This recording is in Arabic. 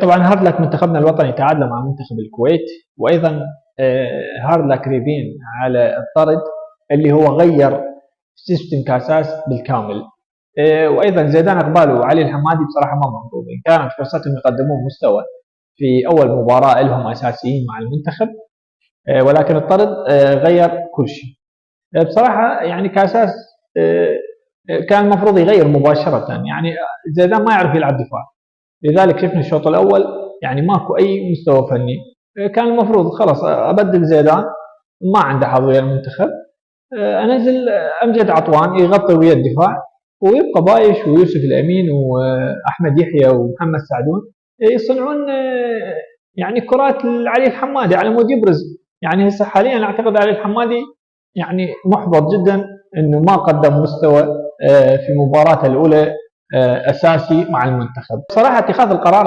طبعا هارد منتخبنا الوطني تعادل مع منتخب الكويت، وايضا هارد ريبين على الطرد اللي هو غير سيستم كاساس بالكامل. وايضا زيدان اقبال وعلي الحمادي بصراحه ما مفروضين، كانت فرصتهم يقدمون مستوى في اول مباراه لهم اساسيين مع المنتخب، ولكن الطرد غير كل شيء. بصراحه يعني كاساس كان المفروض يغير مباشره، يعني زيدان ما يعرف يلعب دفاع، لذلك شفنا الشوط الاول يعني ماكو اي مستوى فني. كان المفروض خلاص ابدل زيدان، ما عنده حظ ويا المنتخب، انزل امجد عطوان يغطي ويا الدفاع، ويبقى بايش ويوسف الامين واحمد يحيى ومحمد سعدون يصنعون يعني كرات لعلي الحمادي على مود يبرز. يعني هسه حاليا اعتقد علي الحمادي يعني محبط جدا انه ما قدم مستوى في مباراته الاولى اساسي مع المنتخب. صراحه اتخاذ القرار